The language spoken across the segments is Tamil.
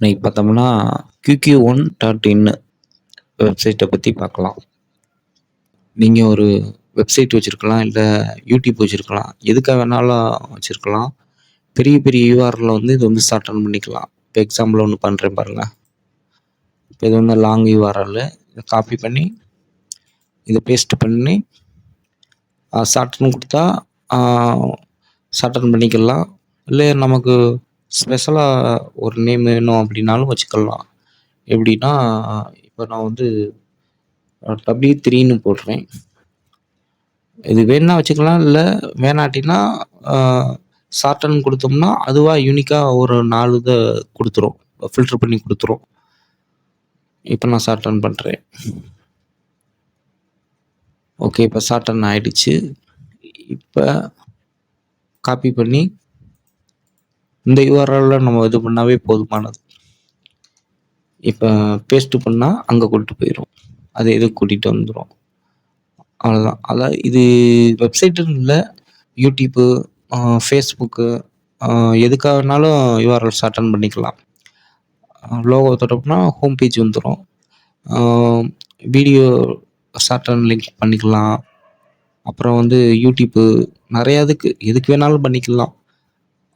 இன்னைக்கு பார்த்தோம்னா, QQ1.in வெப்சைட்ட பத்தி பார்க்கலாம். நீங்க ஒரு வெப்சைட் வச்சிருக்கலாம், இல்ல யூடியூப் வச்சிருக்கலாம். எதுக்கா வேணாலும் வச்சிருக்கலாம். பெரிய பெரிய யூஆர்எல்ல வந்து இது வந்து ஷார்டன் பண்ணிக்கலாம். இப்போ எக்ஸாம்பிள் ஒண்ணு பண்றேன் பாருங்க. இப்போ இது வந்து லாங் யூஆர்எல். இத காப்பி பண்ணி, இத பேஸ்ட் பண்ணி, ஷார்டன் குடுத்தா ஷார்டன் பண்ணிக்கலாம். இல்ல நமக்கு ஸ்பெஷலா ஒரு நேம் வேணும் அப்படின்னாலும் வச்சுக்கலாம். எப்படின்னா, இப்போ நான் வந்து W3ன்னு போடுறேன். இது வேணும்னா வச்சுக்கலாம். இல்ல வேணாட்டினா ஷார்டன் குடுத்தோம்னா, அதுவா யூனிக்கா ஒரு 4 இத குடுத்துரும். ஃபில்டர் பண்ணி குடுத்துரும். இப்போ நான் ஷார்டன் பண்றேன். ஓகே, இப்போ ஷார்டன் ஆயிடுச்சு. இப்போ காப்பி பண்ணி இந்த யூஆர்எல்ல நம்ம இது பண்ணாவே போதுமானது. இப்போ பேஸ்ட் பண்ணா அங்க கூட்டிட்டு போயிரும். அது இதுக்கு கூட்டிட்டு வந்துரும். அவ்வளோதான். அதான் இது வெப்சைட்டுன்னு இல்ல. யூடியூப்பு, ஃபேஸ்புக்கு எதுக்கா வேணாலும் யூஆர்எல் ஷார்டன் பண்ணிக்கலாம். லோகோ தொட்டோம்னா ஹோம் பேஜ் வந்துரும். வீடியோ ஷார்டன் லிங்க் பண்ணிக்கலாம். அப்புறம் வந்து யூடியூப்பு நெறைய எதுக்கு வேணாலும் பண்ணிக்கலாம்.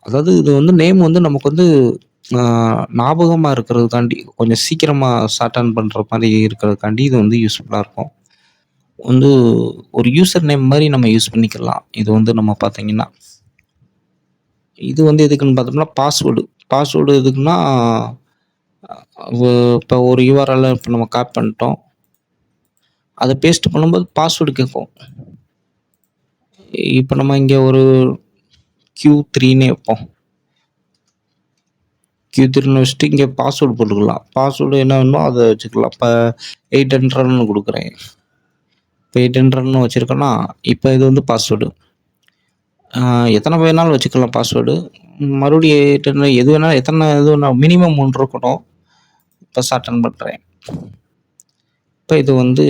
அதாவது இது வந்து நேம் வந்து நமக்கு வந்து ஞாபகமா இருக்கிறதுக்காண்டி, கொஞ்சம் சீக்கிரமா ஷார்டன் பண்ற மாரி இருக்கிறதுக்காண்டி இது வந்து யூஸ்ஃபுல்லா இருக்கும். வந்து ஒரு யூசர் நேம் மாரி நம்ம யூஸ் பண்ணிக்கலாம். இது வந்து நம்ம பார்த்தீங்கன்னா. இது வந்து எதுக்குன்னு பார்த்தோம்னா, பாஸ்வேர்டு எதுக்குன்னா, இப்போ ஒரு யூஆர்எல்ல இப்போ நம்ம காப்பி பண்ணிட்டோம். அத பேஸ்ட் பண்ணும்போது பாஸ்வேர்டு கேட்கும். இப்போ நம்ம இங்க ஒரு Q3ன்னே வைப்போம். Q3ன்னு வச்சுட்டு இங்க பாஸ்வேர்டு போட்டுக்கலாம். பாஸ்வேர்டு என்ன வேணுமோ அத வச்சுக்கலாம். இப்போ 800ன்னு குடுக்குறேன். இப்போ 800ன்னு வச்சிருக்கேன்னா, இப்போ இது வந்து பாஸ்வேர்டு. எத்தனை வேணாலும் வச்சுக்கலாம் பாஸ்வேர்டு. மறுபடியும் 800 எது வேணாலும் எத்தனை இது வேணாலும் மினிமம் 1 இருக்கணும். இப்போ ஷார்டன் பண்றேன். இப்போ இது வந்து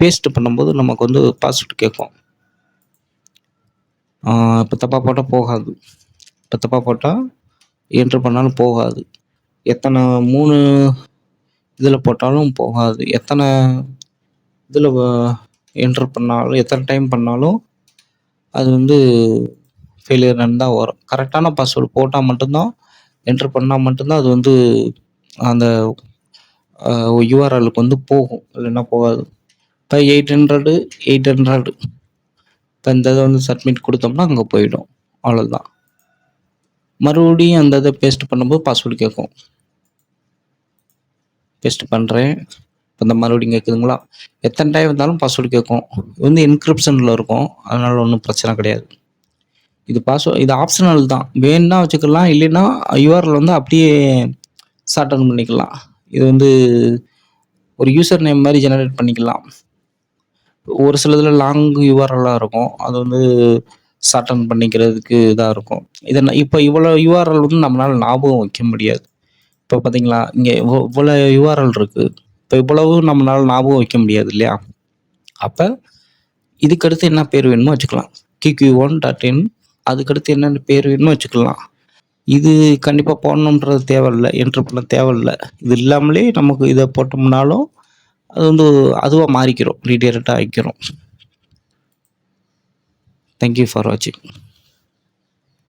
பேஸ்ட் பண்ணும்போது நமக்கு வந்து பாஸ்வேர்டு கேட்கும். இப்போ தப்பா போட்டா போகாது. இப்போ தப்பா போட்டா என்டர் பண்ணாலும் போகாது. எத்தனை 3 இதில போட்டாலும் போகாது. எத்தனை இதில என்டர் பண்ணாலும், எத்தனை டைம் பண்ணாலும் அது வந்து ஃபெயிலியர்ன்னு தான் வரும். கரெக்டான பாஸ்வேர்டு போட்டா மட்டும் தான், என்டர் பண்ணா மட்டும் தான் அது வந்து அந்த யூஆர்எல்லுக்கு வந்து போகும். இல்லைன்னா போகாது. இப்போ 800 இப்போ இந்த இத வந்து சப்மிட் குடுத்தோம்னா அங்க போயிடும். அவ்வளோதான். மறுபடியும் அந்த இத பேஸ்ட் பண்ணும்போது பாஸ்வேர்டு கேட்கும். பேஸ்ட் பண்றேன். இப்போ இந்த மறுபடியும் கேட்குதுங்களா? எத்தனை டைம் வந்தாலும் பாஸ்வேர்டு கேட்கும். இது வந்து என்கிரிப்ஷன்ல இருக்கும். அதனால ஒண்ணும் பிரச்சனை கிடையாது. இது ஆப்ஷனல் தான். வேணும்னா வச்சுக்கலாம். இல்லைன்னா யூஆர்எல் வந்து அப்படியே ஷார்டன் பண்ணிக்கலாம். இது வந்து ஒரு யூசர் நேம் மாரி ஜெனரேட் பண்ணிக்கலாம். ஒரு சிலதுல லாங் யூஆர்எல்லா இருக்கும். அது வந்து ஷார்டன் பண்ணிக்கிறதுக்கு இதா இருக்கும். இப்போ இவ்வளோ யூஆர்எல் வந்து நம்மளால ஞாபகம் வைக்க முடியாது. இப்போ பார்த்தீங்களா, இங்க இவ்வளோ யூஆர்எல் இருக்கு. இப்போ இவ்வளவு நம்மளால ஞாபகம் வைக்க முடியாது இல்லையா? அப்ப இதுக்கடுத்து என்ன பேர் வேணுமோ வச்சுக்கலாம். QQ1.in அதுக்கடுத்து என்னென்ன பேர் வேணுமோ வச்சுக்கலாம். இது கண்டிப்பா போடணும்ன்றது தேவையில்ல. என்டர் பண்ண தேவையில்ல. இது இல்லாமலே நமக்கு இத போட்டோம்னாலும் அது வந்து அதுவா மாறிக்கிறோம். ரீடைரக்ட்டா ஆயிக்கிறோம். தேங்க் யூ ஃபார் வாட்சிங்.